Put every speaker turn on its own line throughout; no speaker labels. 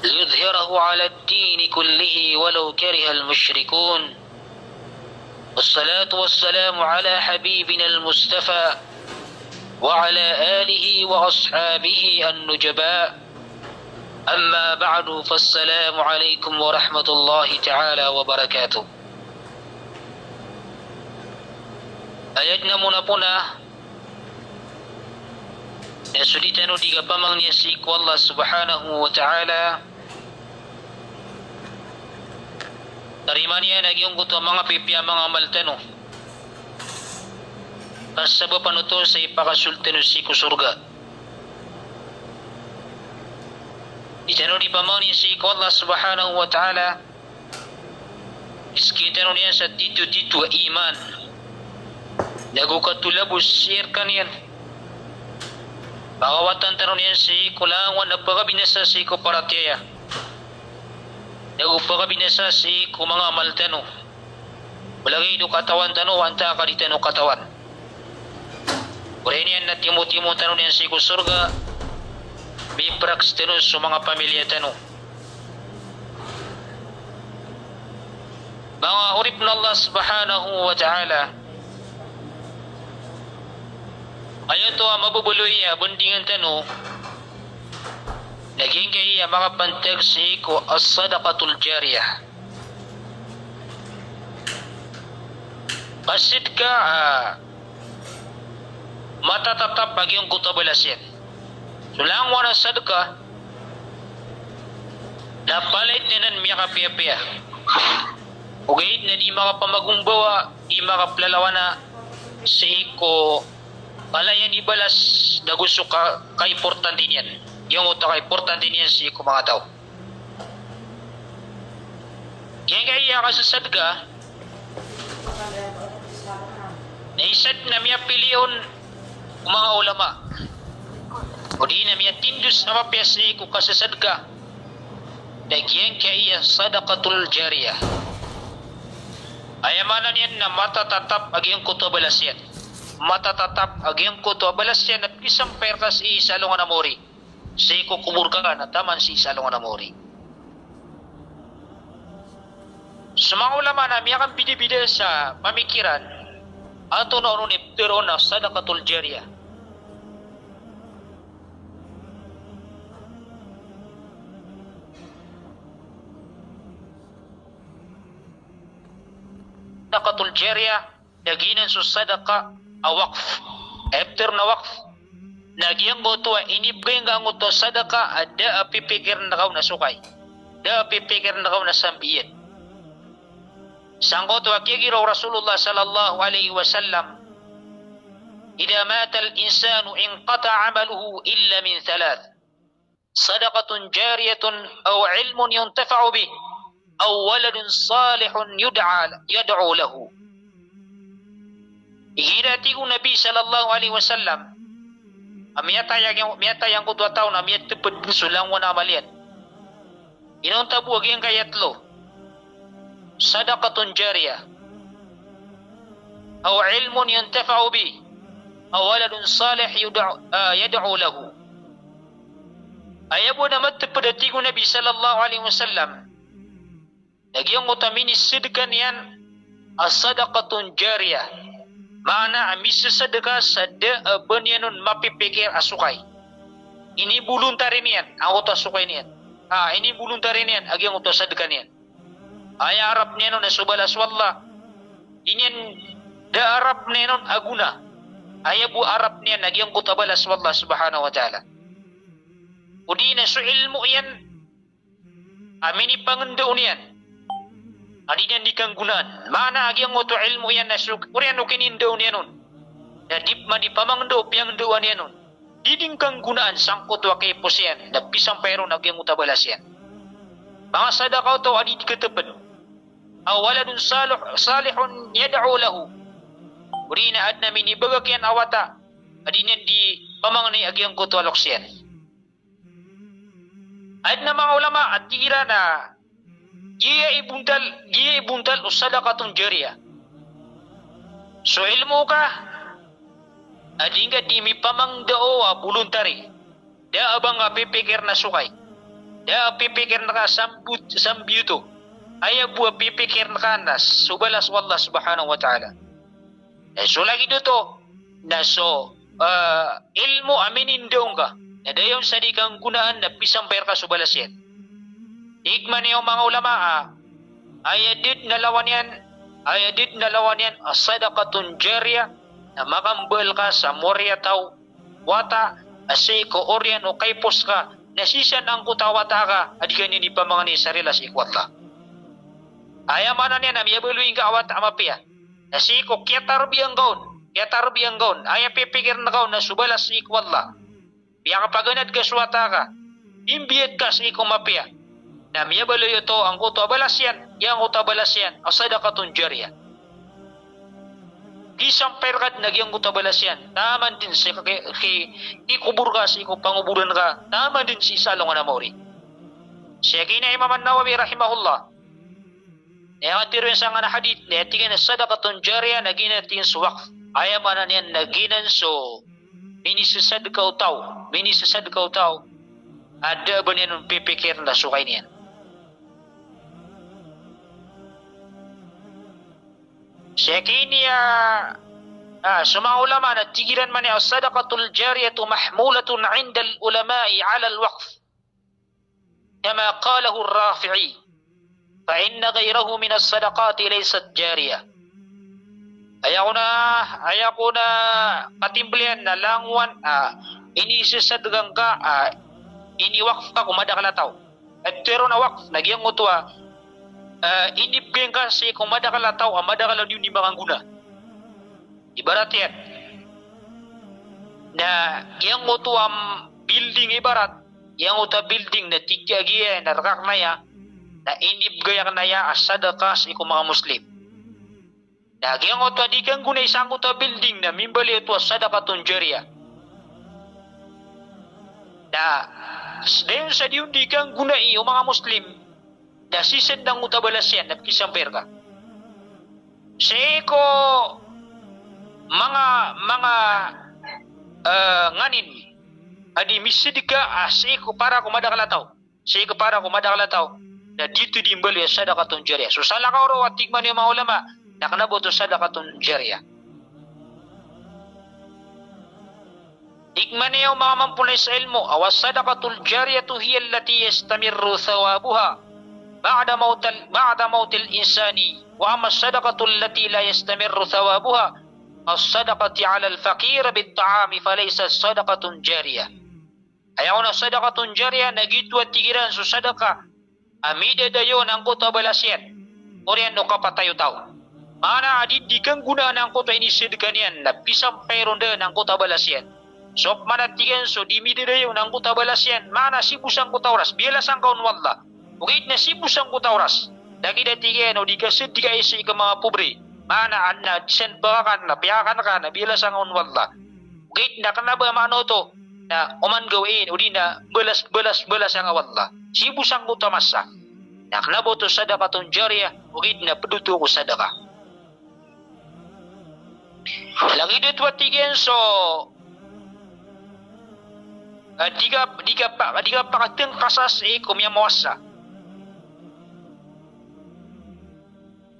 ليظهره على الدين كله ولو كره المشركون. والصلاة والسلام على حبيبنا المصطفى وعلى آله وأصحابه النجباء. أما بعد فالسلام عليكم ورحمة الله تعالى وبركاته. Ayatnya muna puna na sulitan o diga pamang niya si Allah subhanahu wa ta'ala tarima niya nagyong kuto mga pipya mga maltano kasaba panuto sa ipakasultano si kusurga itano di pamang niya si Allah subhanahu wa ta'ala iskitano niya sa dito iman nagukatulabos sirkan yan Pangawatan tanong niyan si kulangan nagpakabinasa si ko paratya. Nagpakabinasa si ko mga maltano. Balagay do katawan tano anta ka di tano katawan. Kuren yan na timo-timo tanong niyan si ko surga. Biprax tano sa mga pamilya tano. Mga urip na Allah subhanahu wa ta'ala. Ayon to mabubuloy ya bundingan tano naging kaya mga pantag si ko as-sadaqatul jariyah pasid ka matatatap bagi yung kutabalasin sulang wana sadaka napalit ninan miya kapiya-piya ugayid na di makapamagumbawa di makaplalawana si ko Palayan ibalas na gusto ka importante niyan. Yung utak importante niyan si ko mga tao. Yan kaya kasasad ka, naisad na miya piliyon mga ulama. O di na miya tindus na mapiyasi ko kasasad ka. Nagyan kaya sadaqatul jariyah. Ayamanan yan na matatatap aging kutubalas yan. Matatatap agyang ko to abalas yan at isang perkas iisalong anamori sa ikukumur ka na taman si isalong anamori sa mga ulama na miyakang bidibida sa pamikiran ato na unong iptero na sadaqatul jariyah sadaqatul jariyah naginan sa sadaqa awaqf after na waqf nagyang goto inibgay nga ngoto sadaka ada pipikir na kaw na sukay da pipikir na kaw na sambiyan sanggoto akigiro Rasulullah sallallahu alaihi wasallam idha mata al-insanu inqata 'amaluhu illa min thalath sadaqatun jariyatun aw 'ilmun yuntafa'u bih aw waladun salihun yad'u lahu Ihirati ko Nabi sallallahu alaihi wasallam amiyata yang ko 2 taon amiyat teped sulang wana amalian inong tabuag yung kayatlo sadaqatun jariyah aw ilmun yuntafa'u bi aw waladun salih yad'u lahu ayabo na matepedati ko Nabi sallallahu alaihi wasallam nagyang utaminis sidkan yan as-sadaqatun jariyah Mana amis sedekah sada benyanun mapipikir asukay. Ini buluntarin yan, ang utos asukay niyan. Ini buluntarin yan, agi ang utos sedekah niyan. Ay Arab niyan na subalas wallah. Inian da Arab niyan aguna. Ay bu Arab niyan agi ang kutabalas wallah subhanahu wa ta'ala. Udi na su ilmu yan. Amini pangendaon yan. Adi niyan di kanggunaan. Mana agi ang uto ilmu yan na su kurian ukinindo niyan nun. Na di pamangdo piyangdoan yan nun. Diding kanggunaan sangkot wa kay posyan. Na pisang pero agi ang utabalas yan. Mga sadakaw to adi di katapad. Aw waladun salihun yad'u lahu. Uri na ad namin ibagak yan awata. Adi niyan di pamangnay agi ang kutwalok siyan. Ad na mga ulama at tira na giya ibuntal o sadakatong jariyah. So ilmu ka, ading ka di mi pamangdao voluntary. Da abang pipikir na sukay. Da pipikir na ka sambyuto. Aya buah pipikir na ka na subalas wallah subhanahu wa ta'ala. So lagi dito na so ilmu aminin daw ka. Na dayon sa di kang gunaan na pisampayar ka subalas yan. Ikman yung mga ulama ayadid na lawan yan as-sadaqatun jariyah na makambal ka sa morya tau wata asiko oryan o kaipos ka nasisan ang kutawata ka adikan ni pa mga ni sarilas ikwatla ayamanan yan amiyabuluin ka awat amapia nasiko kiyatar biyang gaun aya pipikir na gaun na subalas ikwatla biya kapaganad ka suwata ka imbiyat ka sa ikumapia na miyabaloy ito ang kutabalas yan yang kutabalas yan as-sadaqatun jariyah isang perkat nagyang kutabalas yan naman din sa ikubur ka sa ikupanguburan ka naman din si isa longan na mauri siya kina Imam An-Nawawi rahimahullah tiro yung sa nga na hadith tigan as-sadaqatun jariyah naginatin sa waqf ayamanan yan naginan so minisasad ka utaw ada ba niyan pipikir na sukay niyan Syakini sumang ulama na tigiran man niya as-sadaqatul jariyatu mahmulatun 'inda al-ulama'i 'ala al-waqf kama qalahu ar-Rafi'i fa inna ghayrahu min as-sadaqati laysat jariyah ayakuna katimblian na langwan inisisadagang ka ini waqf ka kumada kalataw at pero na waqf nagyang utwa inibigay ka si kumada kalataw amada kalaw ni mga guna ibarat yan na yang utwa building ibarat yang utwa building na tikyagya na rakak na ya na inibigay na ya as-sadaqah si mga muslim na yang utwa di kang guna isang utwa building na mimbali utwa sadaqatun jariyah na dahil sa diundi kang gunai o mga muslim na sisendang utabalas yan na kisamper ka seko mga nganin adi misidika seko para kumada kalataw na dito dimbali sadaqatun jariyah so sala ka oro at tigman yung mga ulama na kanaboto sadaqatun jariyah tigman yung mga mampunay sa ilmo awas sadaqatul jariyatu hiya allati yastamirru thawabuha بعد موت الإنسان وأما الصدقة التي لا يستمر ثوابها الصدقة على الفقير بالطعام فليست صدقة جارية أيون صدقة جارية نجد وتجيران صدقة أميد ديون أنكو تبلاسيان أوريان نقابة يتاو mana adid di kang guna ng kota ini sedekanian na pisang peron de ng kota balasian sok mana tigan so di midirayo ng kota balasian mana si busang kota oras bialasang kaun wallah ugit na si busang kota oras dagi datigan o di kasid di kaisi ka mga pobre mana anna sen bakakan na piyakan ka na bialasang kaun wallah ugit na kanaba maano to na oman gawin o di na belas ang wallah si busang kota masa na kanabo to sadaqatun jariyah ugit na peduto ko sadaqah lagi dito tigen so diga pakateng kasas kumya mawasa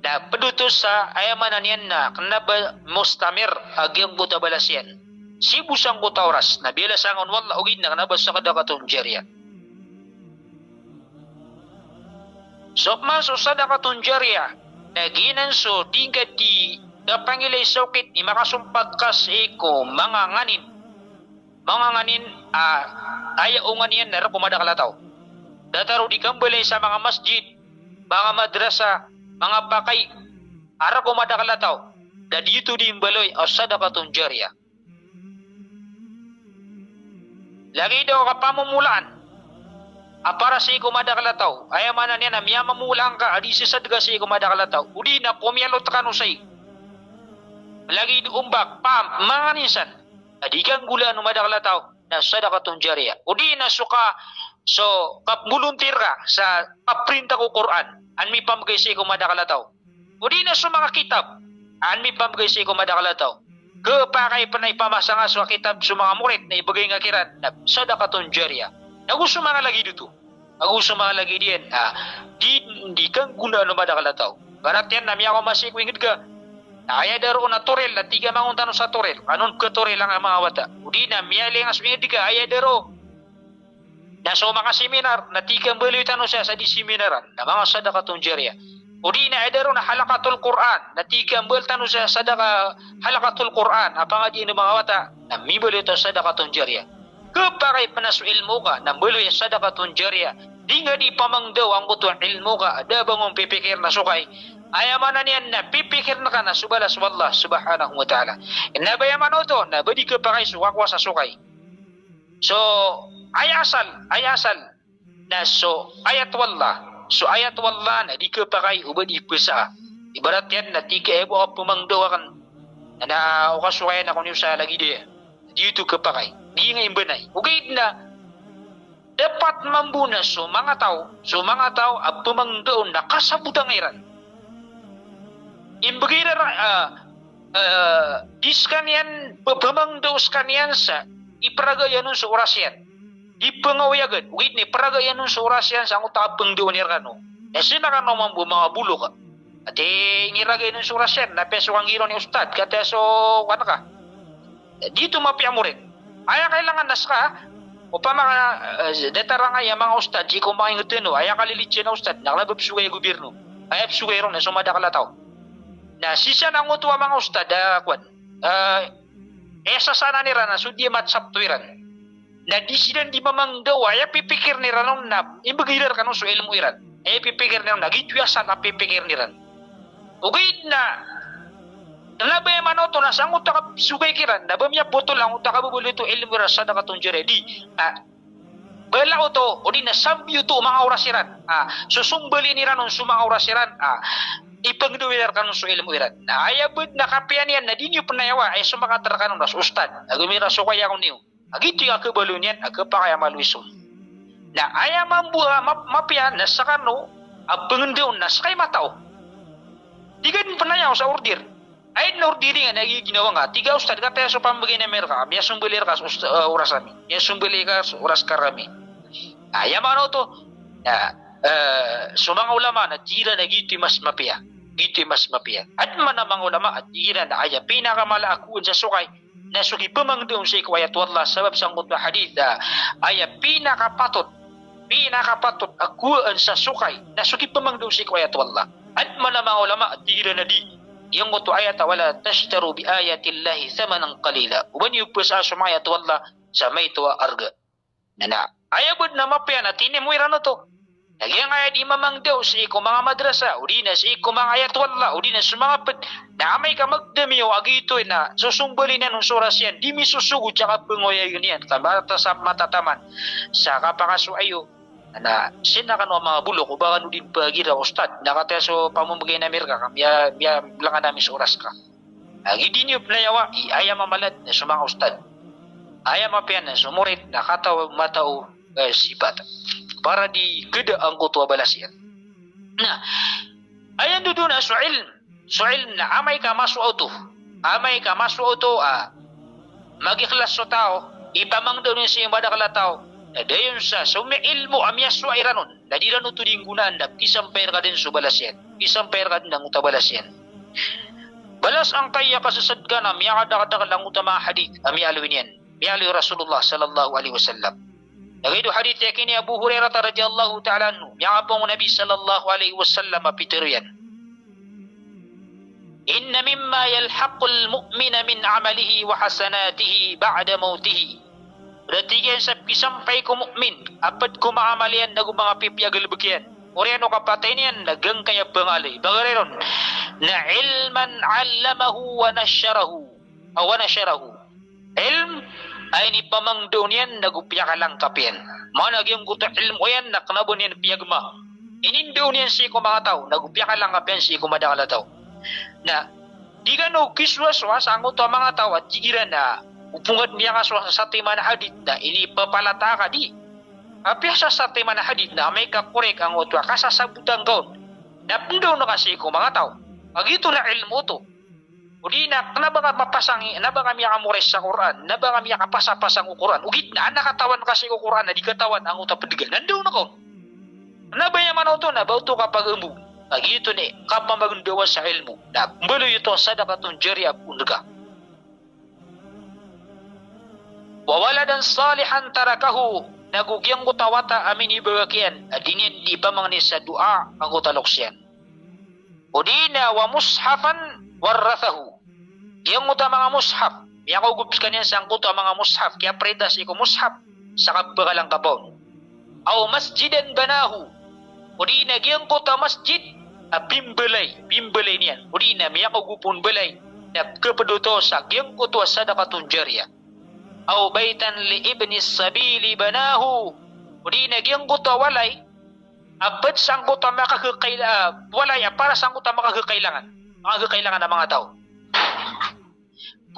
da pedutos sa ayamanan yan na kanaba mustamir agyang buta balasyan si busang buta oras na bilasangon wala ugid na kanaba sa kadakatong jariyah sokman so sadakatong jariyah naginan so diga di napangilay sokit ni makasumpat kas ko mga nganin ayaungan yan na pumada kalataw dataro di kambalay sa mga masjid mga madrasa mga bakay ara pumada kalataw da dito di imbaloy o sadaqatun jariyah lagi daw kapamumulaan para sa kumada kalataw ayamanan yan na miya mamulang ka adi sisadga sa kumada kalataw udi na kumyalot ka no say lagi diumbak pam manganisan adikan gula no madakalataw na sadaqatun jariyah udi na suka so kapmuluntir ka sa kaprinta ko Quran anmi pamgay si ko madakalataw udi na sa mga kitab anmi pamgay si ko madakalataw kapakay panay pamasa nga sa kitab sa mga murid na ibagay nga kiran na sadaqatun jariyah nagusto mga lagi dito Aku semua lagi dia. Di kan guna no pada kala tau. Baratian nami ako masih ko ingit ka. Aya daro na torel na tiga mangun tanu sa torel. Anon ke torel lang ang mga wata. Udi na miyali nga swingit ka aya daro. Na so mga seminar na tiga beli tanu sa di seminaran. Na mga sadaqatun jariyah. Udi na aya daro na halaqatul Quran. Na tiga beli tanu sa sadaqa halaqatul Quran. Apa nga di mga wata. Na mi beli to sadaqatun jariyah. Kepakai penasu ilmu ka na beli sadaqatun jariyah. Di nga di pamangdaw ang kutuan ilmu ka. Ada bangun pipikir na sukay. Ayamanan yan na pipikir na ka na subalas wallah subhanahu wa ta'ala. Nabayaman ito na badi ka pa kayo suwakwa sa sukay. So, ayasal na so ayat wallah. So ayat wallah na di ka pa kayo ubadi pesa. Ibarat yan na di ka ebo ka pumangdaw kan na ukasukayan ako niyo sa lagi dia. Dito ka pa kayo. Di nga imbanay. Ugay na dapat mambuna so mga tao at pumangdaw na kasabutang iran. Imbagay diskanian pemangdaw skanian sa iparagayan nun sa orasyan. Ipangawayagan. Wait ni paragayan nun sa orasyan sa ang utapang doon nirano. Sina ka naman mga bulo ka. At ngiragay nun sa orasyan na peso ang giro ni ustad. Kaya so ano ka. Dito mapiya mo rin. Aya kailangan nas ka. O pa mga detara nga yung mga ustad. Di ko makingutino. Aya kalilitsya na ustad. Nakalababsugay gobyerno. Aya absugay ron na sumadakalataw. Na sisa nang utuwa mga ustad kwan esa sana nira na sudi matsap tuiran na di sidan di mamangdaw ay pipikir nira nung na imbagirar kanong so ilmu iran ay pipikir nira na gitwiasan na pipikir niran ugay na nabay manoto na sang utak sugay kiran na bamya botol ang utak kabubulito ilmu iran sa nakatong jeredi bala to o di na sambiyo to mga orasiran susumbali nira nung sumang orasiran ipangduwilar kanong so ilmu iran. Na ayabud na kapian yan na di niyo panayawa ay sumakatar kanong nas ustad. Agumira so kaya kong niyo. Agito yung akabalun yan, agapakaya maluisom. Na ayamambuha mapian na sa kano, abangandaw na sa kay matao. Di ka din panayaw sa order. Ay na ordiri nga nagiginawa nga. Tiga ustad ka tayo sa pamagay na merka. Miya sumbalir ka sa oras kami. Miya sumbalir ka sa oras karami. Ayaman to. Na so mga ulama na tira na gito'y mas mapiya. Gito'y mas mapiya. At manamang ulama at tira na kaya pinakamalaakun sa sukay na suki pamangdoon sa ikwayat wallah sabab sa ngutba hadith na ay pinakapatot akuan sa sukay na suki pamangdoon sa ikwayat wallah. At manamang ulama at tira na di yung ngutba ayat wala tashtaru bi ayatillahi thamanan qalila. Uban yung pusa sa mayat wallah sa may tuwa arga. Na ayabod na mapiya na tinimuira na to. Nagyang ayat imamangdaw sa iko mga madrasa, o di na sa iko mga ayat wala, o di na sa mga damay ka magdamiyo, agito na susumbali na nung suras yan, di mi susugod tsaka pengoya yun yan, tabata sa matataman, sa kapakaso ayo, na sinakano mga bulok, o baka no din pagira ustad, nakateso pamumagay na mirka, biya langan namin sa oras ka. Agi di niyo playawa, aya mamalad na sa mga ustad, aya mapian na sumurit, nakataw matao sipat. Para di geda ang kutuwa balasyan. Nah, ayan doon na so ilm na amay ka masu auto, magikhlas so tao, ipamang doon siya yung badakala tao, na dayon sa may ilmo amyas so iranon, na di rin ito din gunaan na kisampayar ka din so balasyan, kisampayar ka din ng utabalasyan. Balas ang kaya kasasad ka na miyakadakadakal ang utama hadith, amiyalwin yan, miyalwi Rasulullah sallallahu alaihi wasallam. Nagaydo hadith yakin ni Abu Hurairah radhiyallahu ta'ala anhu, miyakapong Nabi sallallahu alaihi wasallam apitiro yan. Inna mimma yalhaqul mu'mina min amalihi wa hasanatihi ba'da mautihi. Berarti yan sa kisampay ko mu'min, apad ko maamalian na mga pipiyagal bagyan. Oriano kapatay niyan, nagang kaya bangalay. Bagareron, na ilman allamahu wa nasharahu. Ilm ay ni pamangdo niyan nagupya ka lang kapyan. Mga nagyang guto ilmo yan naknabo niyan piyagma. Inindo niyan si ko mga tao, nagupya ka lang kapyan si ko madakala tao. Na di ka no kiswaswas ang uto mga tao at jigiran na upungat niya ka sa tima na hadith na inipapalata ka di. Apya sa tima na hadith na may kakorek ang uto kasasabutan kaon. Napindo na kasi ko mga tao. Agito na ilmo to. Udi na ba nga mapasang, na ba nga miya kamures sa Quran, na ba nga miya kapasapasang Quran, ugit na, nakatawan kasi ko Quran na di katawan ang utapadigan, nandoon ako. manaw to na bauto kapag umbu. Agito ni kapag magundawa sa ilmu. Na mbalo ito sadaqatun jariyah undaga. Wa waladan salihan tarakahu nagugyang utawata amin ibagakian adinin di pa mga sa dua ang utaloksyan. Udina wa mushafan warrathahu. Yang utama mga mushaf. Yang ugubs kanyan sa angkuto mga mushaf. Kaya predas iko mushaf sa kabagalang kabon. Aw masjidan banahu. Udina gyang kuta masjid bimbelay niyan. Udina miyak ugupun belay na kepeduto sa gyang kuto sadaqatun jariyah. Aw baitan li ibni sabili banahu. Udina gyang kuta walay abad sang kuta makakakailangan walay para sang kuta makakakailangan ng mga tao.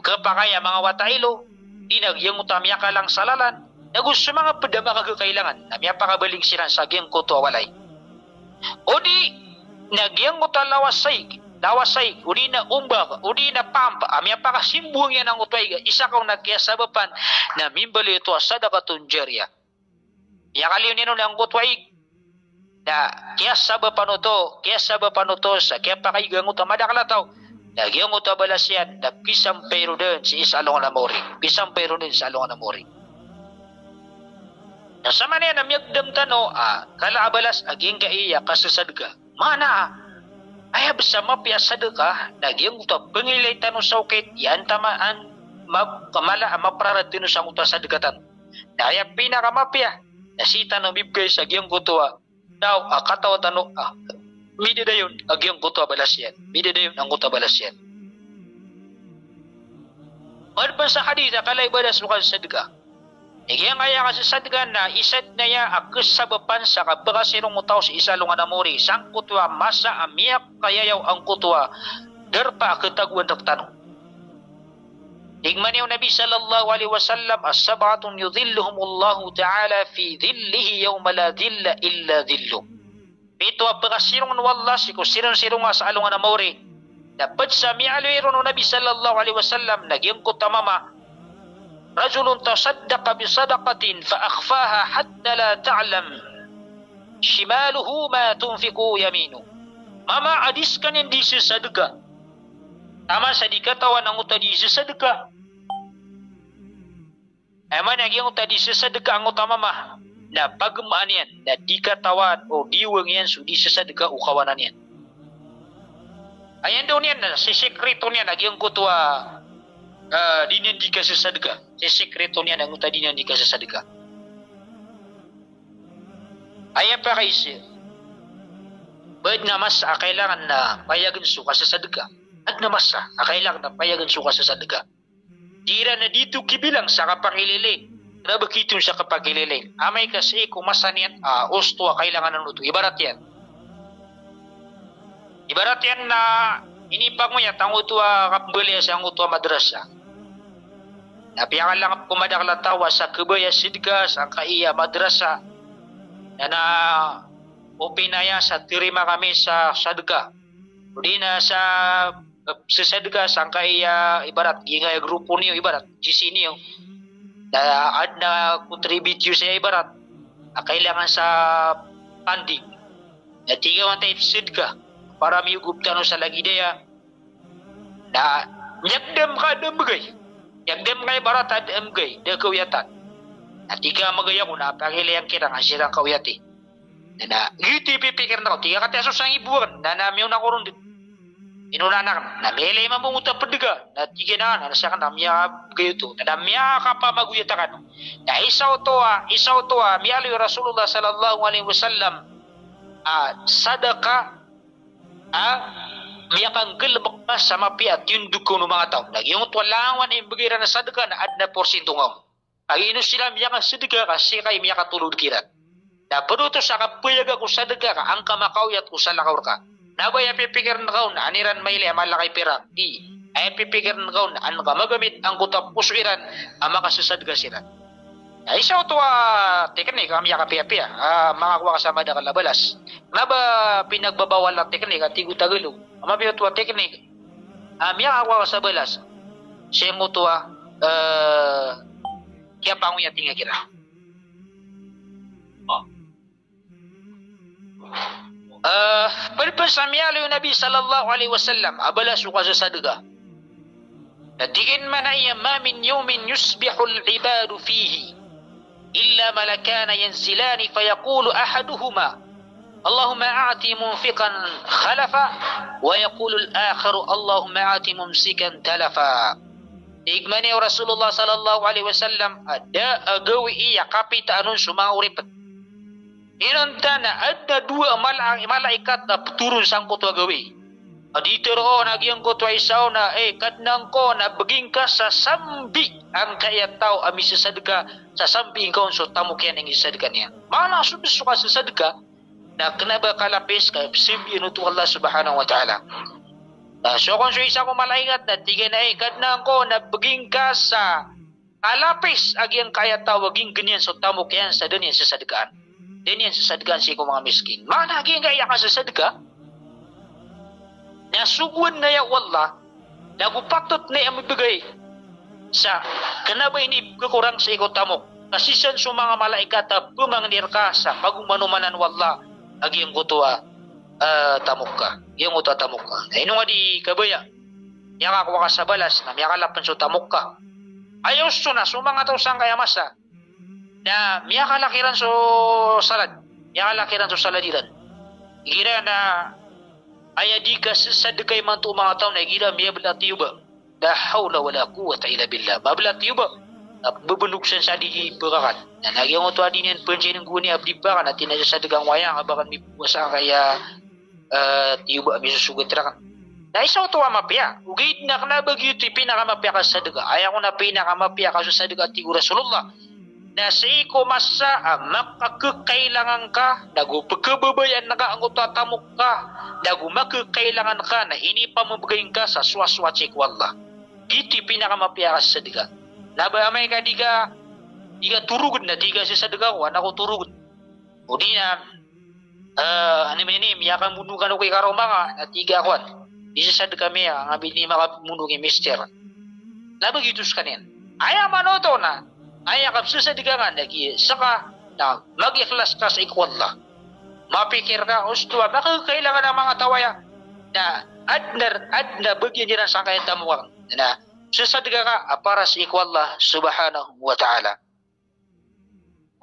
Kapakaya mga watailo, inagyang utamiya ka lang salalan, na gusto mga padama kagakailangan, na miya pakabaling silang sa gyang kuto walay. O di, nagyang utalawasay, o di na umba, o di na pampa, miya pakasimbuhang yan ang utway, isa kong nagkiyasabapan, na mimbali ito sadaqatun jariyah. Miya kaliw nino ng utway, na kiyasabapan ito, sa kaya pakaigang utamadakala Nagyang utabalas yan na pisang pero din si isalong na mori. Pisang pero din sa along na mori. Nasama na yan na miyagdam tano, kalaabalas aging kaiya kasasad ka. Mana, ay absama piya sadaka, nagyang utab pangilay tano sa ukit, yan tamaan, kamala maprarad tino sa uta sadakatan. Daya pinakamapya, nasita no bibgay sa aging kutuwa, daw kataw tano, Mida dayon agyang kuto balas yan. Mida dayon ang kuto balas yan. Marpan sa hadith kalay balas lukan sadga. Nagyang aya ka sa sadga na isad na ya akus sabapan sa kabakasirong utaw sa isa lungan amuri. Sang kutwa masa amiyak kayayaw ang kutwa. Derpa ketagwan taktanong. Igman yung Nabi sallallahu alaihi wasallam as-sab'atun yudhilluhumullahu ta'ala fi dhillihi yawma la dhilla illa dhilluh. Ito ang pagkasirong nawala si kusirong-sirong nga sa alungan na mauri. Dapat sa mi'alwiro ng Nabi sallallahu alaihi wasallam nagyang kutamama rajulun tasaddaqa bisadaqatin faakhfaha hatta la ta'lam shimaluhu ma tunfiku yaminu. Mama adis ka hindi si sadaka. Tama sa di katawan ang utadi si sadaka. Eman nagyang utadi si sadaka ang utamama. Na pagmaan yan, na di katawan o diwang yan, so di sasadga o kawanan yan. Ayan doon yan, si sekreto niya, nagyang kutwa, di niyan di ka sasadga. Si sekreto niya, nanguta di niyan di ka sasadga. Ayan pa kayo siya. Ba't nga mas kailangan na payagan suka sa sadga? At na mas kailangan na payagan suka sa sadga. Tira na dito kibilang sa kapangilili. Na bakitong sa kapagililing. Amay kasi kumasan yan, usto kailangan ng luto. Ibarat yan. Ibarat yan na inipag mo yan, ang utuwa kapbali sa ang utuwa madrasa. Napiyakan lang pumadakla tawa sa kubaya sidga, sa kaiya madrasa, na upinaya sa tirima kami sa sadga. Hindi na sa sadga, sa kaiya ibarat, gingay grupo niyo, ibarat, GC niyo, na contribute sa ibarat kailangan sa funding na tigawan tayo sidka para miyugupta no sa lagi daya na nyagdam ka damgay barat damgay da kawiyatan na tiga magaya ko na pangilayang kira nga sirang kawiyati na giti pipikir na ko tiga katasos ang ibuwan na namiyaw na ko ron din inunanak na melay mamunguta pediga na tiga na nasa kan namya kayo to na namya ka pa maguyatakan na isaw to miyali Rasulullah sallallahu alaihi wasallam sadaka miyakang gelbak na sa mapiat yung duko ng mga tao yung tuwalangan yung bagira na sadaka na adna porsinto nga ang ino sila miyakang sadaka kasi kay miyakatulog kirat na pero to sa kapuyaga ko sadaka ka ang kamakawyat ko sa lakaw ka Nabay pipikir na kaon aniran maili malakay pira. Di ay pipikir na kaon an magamit ang kutap pusuiran ang makasusad ka sila. Ay sa to teknik kami kapiya-piya. Makakuha kasama da kalabalas. Naba pinagbabawal ang teknik at tigo Tagalog. Mabiyo to teknik. Makakuha ka sa balas. Siya mo to kaya panguya tinga kira. Oh. Perpersamialo Nabi sallallahu alaihi wasallam abala suka sa sadga. Natigin man ay ma min yawmin yusbihul ibadu fihi illa malakana yanzilani fayaqulu ahaduhuma Allahumma a'ti munfiqan khalafa wa yaqulu al-akharu Allahumma a'ti mumsikan talafa. Igmani Rasulullah sallallahu alaihi wasallam ada agawi iya kapita anun sumaurip. Inanta na ada dua malaikat na turun sangkot agawi. Aditero na giyang ko to isaw na kadnang ko na beging ka sa sambi ang kaya tao ami sa sadka sa sambi ko so tamo kaya ng sadka niya. Mana subis ka sa sadka na kenapa kalapis ka simbi no to Allah subhanahu wa ta'ala. So kung sa isa ko malaikat na tiga na kadnang ko na beging ka sa kalapis agyang kaya tao waging ganyan so tamo kaya sa dunya sa sadkaan. Ganyan sa sadkaan si ko mga miskin. Mana agyang kaya ka sa sadka? Nasuguan na ya wallah, nagupatot na yung ibigay sa kanaba ini kekurang sa ikaw tamok. Kasisan sa mga malaikat pumangdir ka sa pagumanumanan wallah, agi yung kutuwa tamok ka. Yung kutuwa tamok ka. Na ino nga di kabaya, yang ako ka sa balas na miyakalapan sa tamok ka. Ayaw so na, so mga tausang kaya masa, na miyakalakiran sa salad, miyakalakiran sa saladiran. Gira na aya di ka sadkay man to mga tao na gira miya belati ba la hawla wala quwwata illa billah bablati ba bubunuk sa di berakat na lagi mo to adinin penjen nguni abdi ba kan atin sa sadgang wayang abakan mi puasa kaya tiuba mi susugot ra na isa to mapya ugid na kana begitu pinakamapya ka sa sadga aya ko na pinakamapya ka sa sadga ti Rasulullah na sa iko masa makakakailangan ka dagu pagkababayan na ka ang utatamok ka dagu makakailangan ka na ini pamabagayin ka sa swaswatsik wallah iti pinakamapyakas sa diga nabamay ka diga turugod na diga sa diga ko anak ko turugod o di na ano man ini miyakan mundugan ko kay karoma ka na tiga ko di sa diga miya ang abin ni makamundugi mister nabagitus kanin ayaw manoto na aya kapsa sa digangan lagi saka na mag-ikhlas ka sa ikwallah mapikir ka ustuwa baka kailangan ng mga tawaya na adna bagyan nila sa kaya tamuwang na sasadga ka para sa ikwallah subhanahu wa ta'ala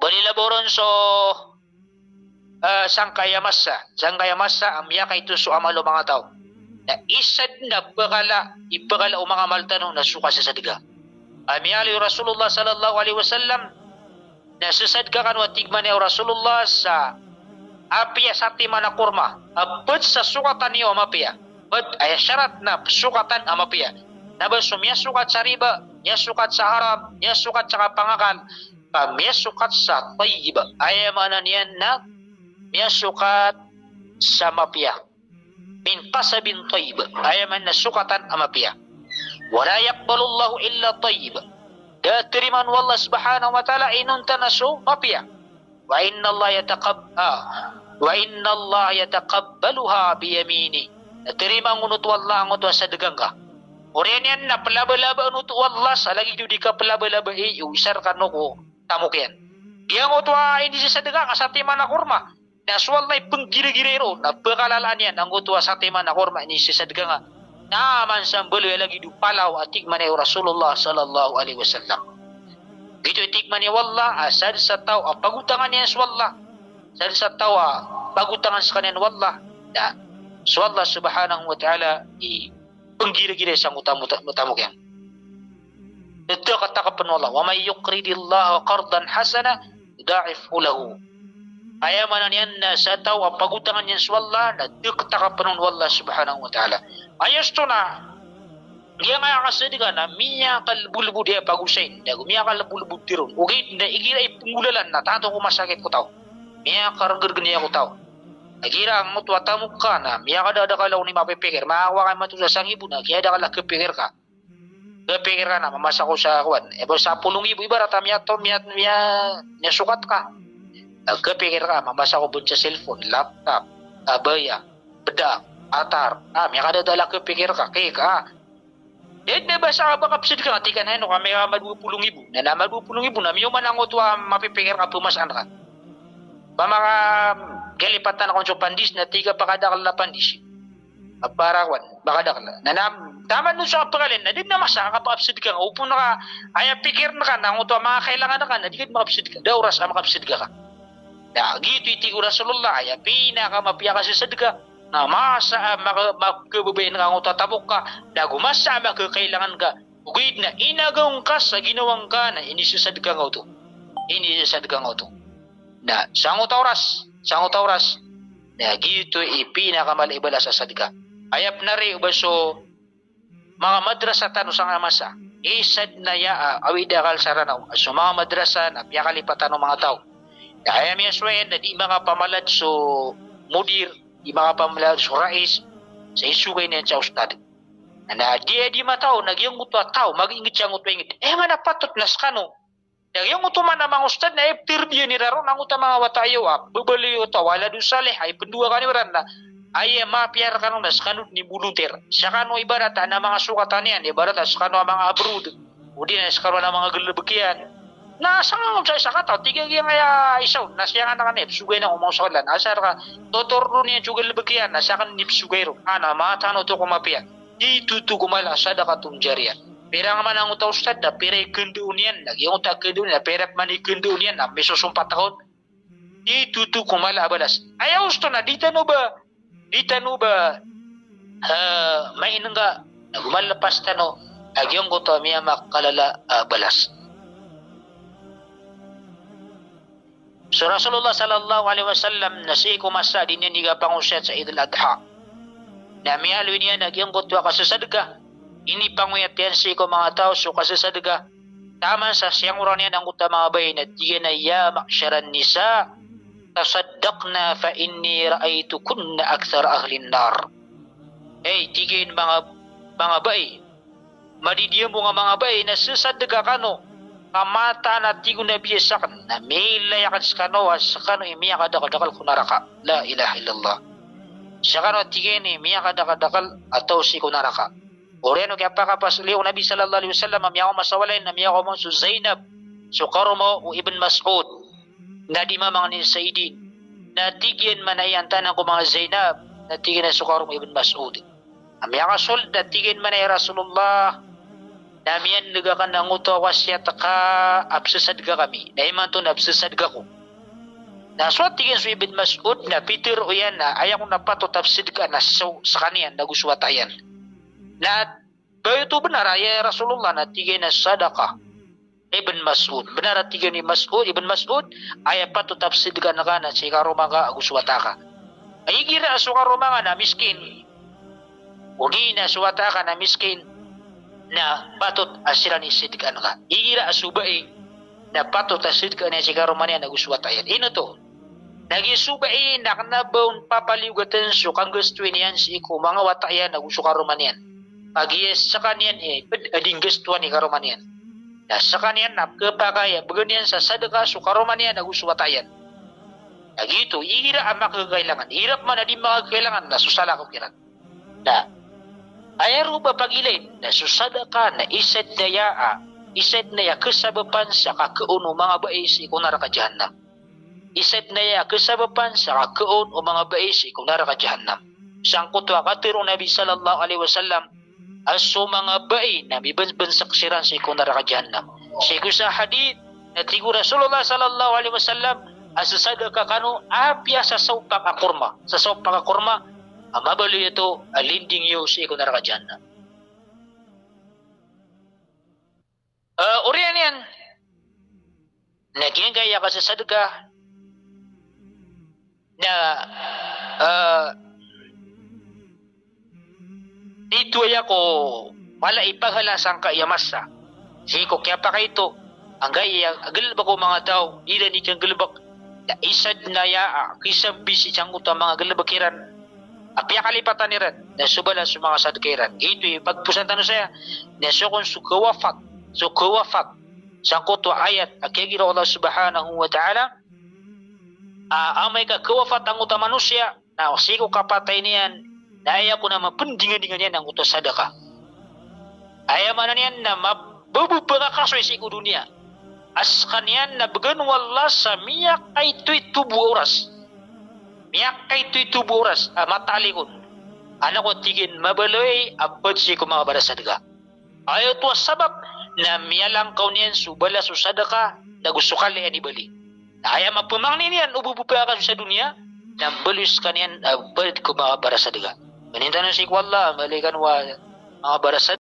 banilaboron so sangkaya masa ang miyaka ito so amalo mga tao na isad na ipagala o mga maltanong na suka sa sadga Amiyali Rasulullah sallallahu alaihi wasallam na sasadka kan watigman ni Rasulullah sa apiya sa timana kurma abad sa sukatan niyo mapiya bad ay syarat na sukatan amapiya naba sumya sukat sa riba ya sukat sa haram ya sukat sa kapangakan ya sukat sa tayyiba ay manan yan na ya sukat sa mapiya min kasabin tayyib ay man na sukatan amapiya wala yaqbalullahu illa tayyib da teriman wallah subhanahu wa ta'ala inunta naso mapia wa inna Allah yataqabbaluha biyamini da terima ngunut wallah ngunut sa dagang ka orian yan na palaba-laba ngunut wallah sa lagi judi ka palaba-laba usar kanu ko tamok yan dia ngutwa ini sa dagang sa timan na kurma na swallay penggira-girero na pekalalaan yan ang ngutwa sa timan na kurma ini sa dagang naman sambalo lagi du palaw atik mani Rasulullah sallallahu alaihi wasallam. Gitu atik mani wallah asad sa tao pagutangan niya wallah. Asad sa tao pagutangan sa kanin wallah. Da wallah subhanahu wa ta'ala penggira-gira sang utamu yan. Ito katakapan wallah wa may yuqridillahu qardan hasana yudha'ifhu lahu. Ayamanan yan na sa tao pagutangan niya wallah na katakapan wallah subhanahu wa ta'ala. Ayos to na dia nga kasadiga na miya kalbulbud dia pagusain dagu miya kalbulbud tirun ugit na igira ipungulalan na tanto ko masakit ko tao miya kargergen niya ko tao agira ang mutwa tamuk ka na miya kada ada kalau ni mapipikir maawa kay matu sa sangibu na kaya ada kala kepikir ka na mamasa ko sa kwan ebo sa 10,000 ibarat miya to miya sukat ka kepikir ka mamasa ko bun sa cellphone laptop abaya bedak atar miya kada dala kepikir ka kay ka na ba sa bakapsid ka tikan heno ka may 20,000 na naman 20,000 na miyo man ang utwa mapipikir ka pumasan ka pa mga Gelipatan akong so pandis na tiga pakadakal na pandis. Aparawan, bakadakal. Nanam, tama nun sa kapagalin, na di na masa kapapsid ka. Upo na ka, ay pikir na ka, nang ito mga kailangan na ka, na di ka makapsid ka. Da oras ang makapsid ka. Na gitu iti Rasulullah, ay pinaka mapiya ka sa sadka. Na masa magkababayin ka, tatabok ka, na gumasa magkakailangan ka. Ugid na inagawang ka sa ginawang ka na inisasad ka nga ito. Inisasad ka nga ito. Na sangot oras, na gito ipinakamalibala sa sadka. Ayap na rin ubaso mga madrasa tano sa nga masa. Isad na ya awidakal saranaw. So mga madrasa na piyakalipatan ng mga tao. Na ayam yaswayan na di mga pamalad so mudir, di mga pamalad so rais, sa isugay niyan sa ustad. Na di mataw, nagyang utwa tao, mag-ingit siyang utwa ingit. Nga napatot nas kano. Nagyang utwa man na mga ustad na eptirbiyo ni Raro, nang utwa mga watayo, babaliyo to, wala doon salih, ay pendua ka ni Maran na, ay mapiar ka nung nas kano ni Buluter. Sa kano ibarat na mga sukatan yan, ibarat na sa kano mga abrud, o di na sa kano na mga galabagyan. Nasa nga sa kataw, tigil yung isaw, nasa nga nakanip, sugay na umasawalan, asar ka, totorno niya yung galabagyan, nasa kan nip sugay ro, mga tano to kumapian. Itu tu kumala sadaqatun jariyah. Pera nga man ang utaw ustad na pera ikendoon yan. Nagyang utaw kendoon na pera man ikendoon yan na may susumpat taon. Itu tu kumala abalas. Ayaw gusto na, di tano ba, may inang nga, nagumalapas tano, nagyang utaw miya makalala balas. So Rasulullah sallallahu alaihi wasallam nasi kumasa din yan niga pangusyat sa Idul Adha. Na miyalwi niya nagyang gotwa kasasadga. Ini panguyatian si ko mga tao so kasasadga. Taman sa siyang uran yan ang utama bay na tiga na ya maksyaran nisa. Tasaddaqna fa inni ra'aytu kunna akthar ahlin nar. Tigin mga bay. Madidiyang mo nga mga bay na sasadga kano. Kamata na tigo na biyasakan na milayakan sa kano sa kano imiya kadakadakal kunaraka. La ilaha illallah. Siya kano tigini miya kadakadakal atau si kunaraka. Oreno kaya pakapasuli o Nabi sallallahu alaihi wasallam miya ko masawalay na miya ko mo su Zainab su Karumo o Ibn Mas'ud na di mamang ni Saidin na tigyan manayantanan ko mga Zainab na tigyan na su Karumo Ibn Mas'ud. Miya ka sul na tigyan manay Rasulullah na miyan nagakan ng uto wasyat ka absasad ka kami na iman to na absasad ka ko. Naswat tingin sa Ibn Mas'ud na Peter o yan na ayaw ko na patotapsid ka na sa kaniyan na guswatayan. Na bayo ito benar ay Rasulullah na tingin na sadaka Ibn Mas'ud. Benar at tingin ni Mas'ud, Ibn Mas'ud ayaw patotapsid ka na si karumaga guswataka. Ay gira sa karumaga na miskin. Ugi na suwataka na miskin na patot asiran isid ka na ka. Igira asubay na patot asid ka na si karumanya na guswatayan. Ino to? Nagisubay nakanabaw papaliugatan so kang gusto niyan si ko mga watayan na gusto karumanyan. Pag yes sa kanyan ading gusto ni karumanyan. Na sa kanyan na kapakaya baganyan sa sadaka so karumanyan na gusto watayan. Nagito, igira ang makakailangan. Hirap man na di makakailangan na susala ko kiran. Na ayaro ba pagilin na susadaka na isad na yaa isad na ya kasabapan sa kakaon o mga baisi kung naraka jahannam. Isad na ya kasabapan sa kakaon o mga baisi kung naraka jahannam. Sangkutwa katirong Nabi sallallahu alaihi wasallam aso mga bai na bibansaksiran sa kung naraka jahannam. Sigo sa hadith na tigo Rasulullah sallallahu alaihi wasallam asasadaka kanu apya sa sawpak akurma. Sa sawpak akurma mabali ito alinding yu sa kung naraka jahannam. Urian yan. Naging gaya ka sa sadaka na dito ay ako wala ipaghalasan ka iyamasa. Sige ko kaya pa kayo ang gaya agalbak ko mga tao ila ni kang galbak na isad na yaa kisang bisi siyang utang mga galabakiran apya kalipatan ni ran na subala sa mga sadkiran. Ito yung pagpusantan no saya na sukon sukawafat sangkot wa ayat akigiro Allah subhanahu wa ta'ala amay ka kawafat ang uta manusia na sigo kapatay niyan na ayaw ko na mapundingan-dingan yan ang uta sadaka ayaw man niyan na mabubura kasoy sigo dunia as kanyan na bagan wala sa miyak ay tubuh oras miyak kay itu buras matali kun. Anak ko tigin mabaloy abad si kumabara sadaka. Ayaw tuwa sabab na miyalang kau niyan subala susadaka na gusto ka liyan ibali. Ayaw mapumang niyan ububupa ka sa dunia na balis ka niyan abad kumabara sadaka. Manintanan si Kwalla, malikan wa mga barasad.